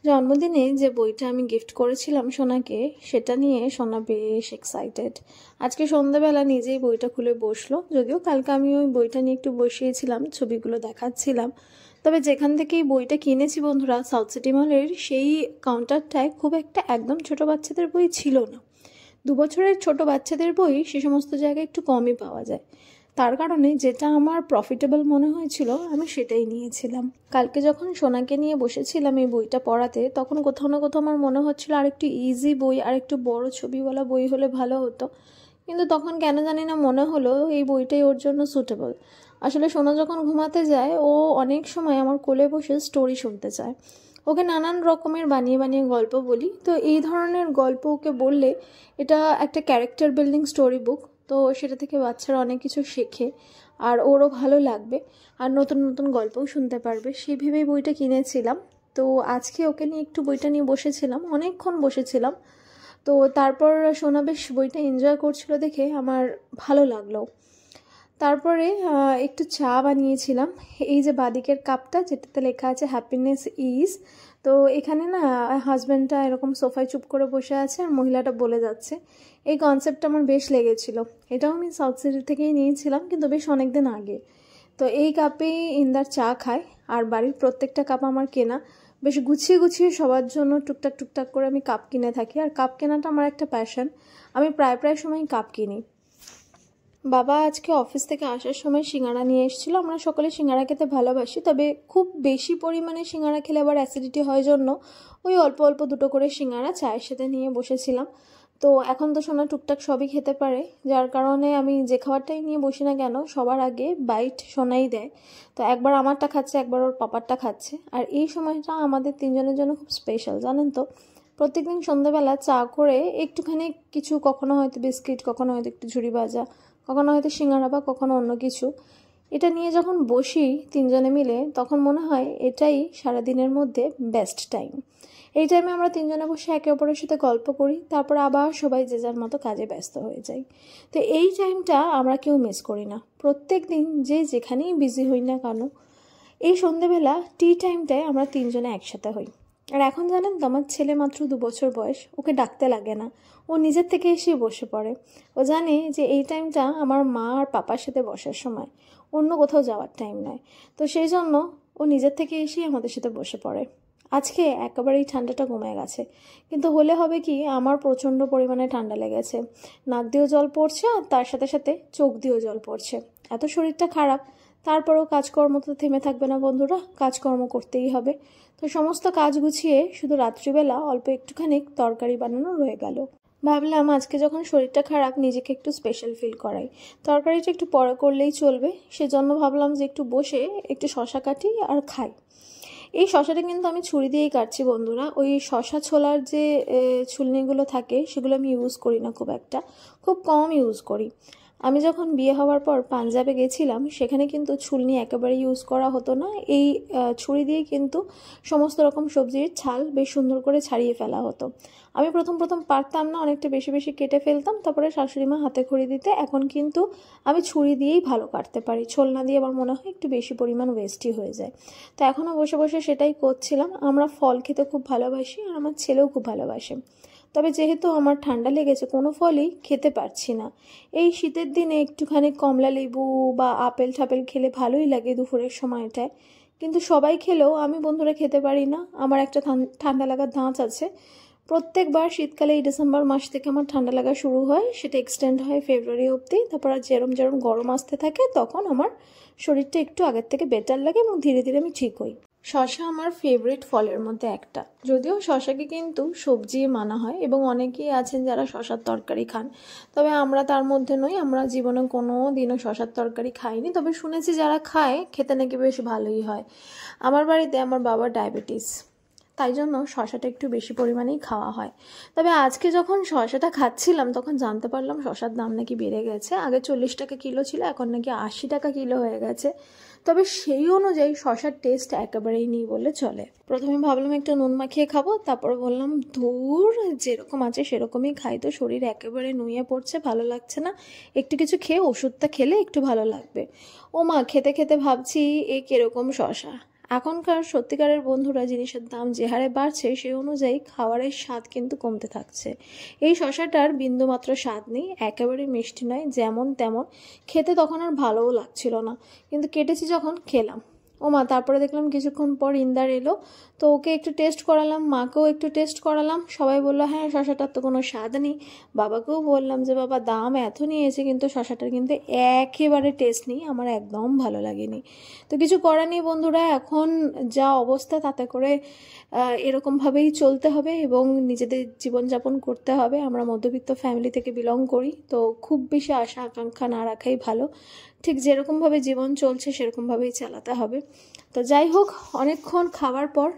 জন্মদিনে যে বইটা আমি গিফট করেছিলাম সোনাকে, সেটা নিয়ে সোনা বেশ এক্সাইটেড। আজকে সন্ধ্যাবেলা নিজেই বইটা খুলে বসলো, যদিও কালকে আমি ওই বইটা নিয়ে একটু বসিয়েছিলাম, ছবিগুলো দেখাচ্ছিলাম। তবে যেখান থেকে এই বইটা কিনেছি বন্ধুরা, সাউথ সিটি মলের সেই কাউন্টারটায় খুব একটা একদম ছোট বাচ্চাদের বই ছিল না। 2 বছরের ছোট বাচ্চাদের বই সে সমস্ত জায়গায় একটু কমই পাওয়া যায়। তার কারণে যেটা আমার প্রফিটেবল মনে হয়েছিল আমি সেটাই নিয়েছিলাম। কালকে যখন সোনাকে নিয়ে বসেছিলাম এই বইটা পড়াতে, তখন কোথাও না কোথাও আমার মনে হচ্ছিল আর একটু ইজি বই, আর একটু বড় ছবিওয়ালা বই হলে ভালো হতো। কিন্তু তখন কেন জানি না মনে হলো এই বইটাই ওর জন্য সুটেবল। আসলে সোনা যখন ঘুমাতে যায়, ও অনেক সময় আমার কোলে বসে স্টোরি শুনতে চায়। ওকে নানান রকমের বানিয়ে বানিয়ে গল্প বলি, তো এই ধরনের গল্প ওকে বললে এটা একটা ক্যারেক্টার বিল্ডিং স্টোরি বুক, তো সেটা থেকে বাচ্চারা অনেক কিছু শেখে আর ওরও ভালো লাগবে, আর নতুন নতুন গল্পও শুনতে পারবে। সেই ভেবেই বইটা কিনেছিলাম। তো আজকে ওকে নিয়ে একটু বইটা নিয়ে বসেছিলাম, অনেকক্ষণ বসেছিলাম। তো তারপর সোনা বেশ বইটা এনজয় করছিল দেখে আমার ভালো লাগলো। তারপরে একটু চা বানিয়েছিলাম। এই যে বাদিকের কাপটা, যেটাতে লেখা আছে হ্যাপিনেস ইজ, তো এখানে না হাজব্যান্ডটা এরকম সোফায় চুপ করে বসে আছে আর মহিলাটা বলে যাচ্ছে। এই কনসেপ্টটা আমার বেশ লেগেছিল। এটাও আমি সাউথ সিটি থেকেই নিয়েছিলাম, কিন্তু বেশ অনেক দিন আগে। তো এই কাপেই ইন্দার চা খায়, আর বাড়ির প্রত্যেকটা কাপ আমার কেনা। বেশ গুছিয়ে গুছিয়ে সবার জন্য টুকটাক টুকটাক করে আমি কাপ কিনে থাকি, আর কাপ কেনাটা আমার একটা প্যাশন। আমি প্রায় প্রায় সময় কাপ কিনি। বাবা আজকে অফিস থেকে আসার সময় সিঙ্গাড়া নিয়ে এসেছিলো। আমরা সকলে সিঙ্গাড়া খেতে ভালোবাসি, তবে খুব বেশি পরিমাণে সিঙ্গাড়া খেলে আবার অ্যাসিডিটি হয় জন্য ওই অল্প অল্প দুটো করে সিঙ্গাড়া চায়ের সাথে নিয়ে বসেছিলাম। তো এখন তো সোনা টুকটাক সবই খেতে পারে, যার কারণে আমি যে খাবারটাই নিয়ে বসি না কেন সবার আগে বাইট সোনাই দেয়। তো একবার আমারটা খাচ্ছে, একবার ওর পাপারটা খাচ্ছে। আর এই সময়টা আমাদের তিনজনের জন্য খুব স্পেশাল, জানেন তো। প্রত্যেকদিন সন্ধ্যাবেলা চা করে একটুখানি কিছু, কখনো হয়তো বিস্কিট, কখনো হয়তো একটু ঝুড়ি ভাজা, কখনো হয়তো সিঙ্গাড়া বা কখনো অন্য কিছু, এটা নিয়ে যখন বসি তিনজনে মিলে, তখন মনে হয় এটাই সারাদিনের মধ্যে বেস্ট টাইম। এই টাইমে আমরা তিনজনে বসে একে অপরের সাথে গল্প করি, তারপর আবার সবাই যে যার মতো কাজে ব্যস্ত হয়ে যাই। তো এই টাইমটা আমরা কেউ মিস করি না। প্রত্যেক দিন যে যেখানেই বিজি হই না কেন, এই সন্ধেবেলা টি টাইমটায় আমরা তিনজনে একসাথে হই। আর এখন জানেন তো, আমার ছেলে মাত্র 2 বছর বয়স, ওকে ডাকতে লাগে না, ও নিজের থেকে এসে বসে পড়ে। ও জানে যে এই টাইমটা আমার মা আর পাপার সাথে বসার সময়, অন্য কোথাও যাওয়ার টাইম নয়। তো সেই জন্য ও নিজের থেকে এসেই আমাদের সাথে বসে পড়ে। আজকে একেবারেই ঠান্ডাটা কমে গেছে, কিন্তু হলে হবে কি, আমার প্রচণ্ড পরিমাণে ঠান্ডা লেগেছে। নাক দিয়েও জল পড়ছে আর তার সাথে সাথে চোখ দিয়েও জল পড়ছে। এত শরীরটা খারাপ, তারপরেও কাজকর্ম তো থেমে থাকবে না বন্ধুরা, কাজকর্ম করতেই হবে। তো সমস্ত কাজ গুছিয়ে শুধু রাত্রিবেলা অল্প একটুখানি তরকারি বানানো রয়ে গেল। ভাবলাম আজকে যখন শরীরটা খারাপ, নিজেকে একটু স্পেশাল ফিল করাই। তরকারিটা একটু পরে করলেই চলবে, সেজন্য ভাবলাম যে একটু বসে একটু শশা কাটি আর খাই। এই শশাটা কিন্তু আমি ছুরি দিয়েই কাটছি বন্ধুরা। ওই শশা ছোলার যে ছুলনিগুলো থাকে সেগুলো আমি ইউজ করি না খুব একটা, খুব কম ইউজ করি। আমি যখন বিয়ে হওয়ার পর পাঞ্জাবে গেছিলাম, সেখানে কিন্তু ছুলনি একেবারে ইউজ করা হতো না। এই ছুরি দিয়ে কিন্তু সমস্ত রকম সবজির ছাল বেশ সুন্দর করে ছাড়িয়ে ফেলা হতো। আমি প্রথম প্রথম পারতাম না, অনেকটা বেশি বেশি কেটে ফেলতাম, তারপরে শাশুড়ি মা হাতে খড়ি দিতে। এখন কিন্তু আমি ছুরি দিয়েই ভালো কাটতে পারি, ছোলনা দিয়ে আমার মনে হয় একটু বেশি পরিমাণ ওয়েস্টই হয়ে যায়। তো এখনও বসে বসে সেটাই করছিলাম। আমরা ফল খেতে খুব ভালোবাসি, আর আমার ছেলেও খুব ভালোবাসে। তবে যেহেতু আমার ঠান্ডা লেগেছে, কোনো ফলই খেতে পারছি না। এই শীতের দিনে একটুখানি কমলা লেবু বা আপেল ঠাপেল খেলে ভালোই লাগে দুপুরের সময়টায়, কিন্তু সবাই খেলেও আমি বন্ধুরা খেতে পারি না। আমার একটা ঠান্ডা লাগার ধাঁচ আছে। প্রত্যেকবার শীতকালে এই ডিসেম্বর মাস থেকে আমার ঠান্ডা লাগা শুরু হয়, সেটা এক্সটেন্ড হয় ফেব্রুয়ারি অবধি। তারপর আর যেরম যেরম গরম আসতে থাকে, তখন আমার শরীরটা একটু আগের থেকে বেটার লাগে এবং ধীরে ধীরে আমি ঠিক হই। শশা আমার ফেভারিট ফলের মধ্যে একটা, যদিও শশাকে কিন্তু সবজি মানা হয় এবং অনেকেই আছেন যারা শশার তরকারি খান, তবে আমরা তার মধ্যে নই। আমরা জীবনে কোনো দিনও শশার তরকারি খাইনি, তবে শুনেছি যারা খায় খেতে নাকি বেশ ভালোই হয়। আমার বাড়িতে আমার বাবার ডায়াবেটিস, তাই জন্য শশাটা একটু বেশি পরিমাণেই খাওয়া হয়। তবে আজকে যখন শশাটা খাচ্ছিলাম, তখন জানতে পারলাম শশার দাম নাকি বেড়ে গেছে। আগে 40 টাকা কিলো ছিল, এখন নাকি 80 টাকা কিলো হয়ে গেছে। তবে সেই অনুযায়ী শশার টেস্ট একেবারেই নেই বললে চলে। প্রথমে ভাবলাম একটু নুন মাখিয়ে খাবো, তারপর বললাম ধুর, যেরকম আছে সেরকমই খাই, তো শরীর একেবারে নুয়ে পড়ছে, ভালো লাগছে না, একটু কিছু খেয়ে ওষুধটা খেলে একটু ভালো লাগবে। ও মা, খেতে খেতে ভাবছি এ কিরকম শশা। এখনকার সত্যিকারের বন্ধুরা জিনিসের দাম যে হারে বাড়ছে সেই অনুযায়ী খাবারের স্বাদ কিন্তু কমতে থাকছে। এই শশাটার বিন্দুমাত্র স্বাদ নেই, একেবারে মিষ্টি নয়, যেমন তেমন। খেতে তখন আর ভালোও লাগছিল না, কিন্তু কেটেছি যখন খেলাম। মা তারপরে দেখলাম কিছুক্ষণ পর ইন্দার এলো, তো ওকে একটু টেস্ট করালাম, মাকেও একটু টেস্ট করালাম। সবাই বললো হ্যাঁ শশাটার তো কোনো স্বাদ নেই। বাবাকেও বললাম যে বাবা দাম এত নিয়েছে কিন্তু শশাটার কিন্তু একেবারে টেস্ট নেই, আমার একদম ভালো লাগেনি। তো কিছু করার নেই বন্ধুরা, এখন যা অবস্থা তাতে করে এরকমভাবেই চলতে হবে এবং নিজেদের জীবনযাপন করতে হবে। আমরা মধ্যবিত্ত ফ্যামিলি থেকে বিলং করি, তো খুব বেশি আশা আকাঙ্ক্ষা না রাখাই ভালো। ঠিক যেরকমভাবে জীবন চলছে সেরকমভাবেই চালাতে হবে। তো যাই হোক, অনেকক্ষণ খাওয়ার পর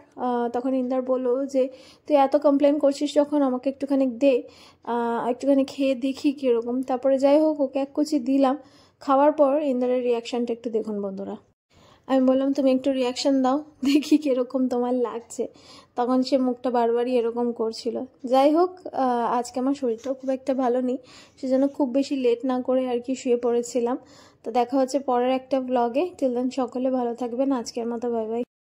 তখন ইন্দার বললো যে তুই এত কমপ্লেন করছিস যখন আমাকে একটুখানি দে, একটুখানি খেয়ে দেখি কীরকম। তারপরে যাই হোক ওকে এক কুচি দিলাম। খাওয়ার পর ইন্দারের রিয়াকশানটা একটু দেখুন বন্ধুরা। আমি বললাম তুমি একটু রিয়াকশান দাও, দেখি কীরকম তোমার লাগছে। তখন সে মুখটা বারবারই এরকম করছিল। যাই হোক, আজকে আমার শরীরটাও খুব একটা ভালো নেই, সেজন্য খুব বেশি লেট না করে আর কি শুয়ে পড়েছিলাম। তো দেখা হচ্ছে পরের একটা ব্লগে। টিল দেন সকলে ভালো থাকবেন, আজকের মতো বাই বাই।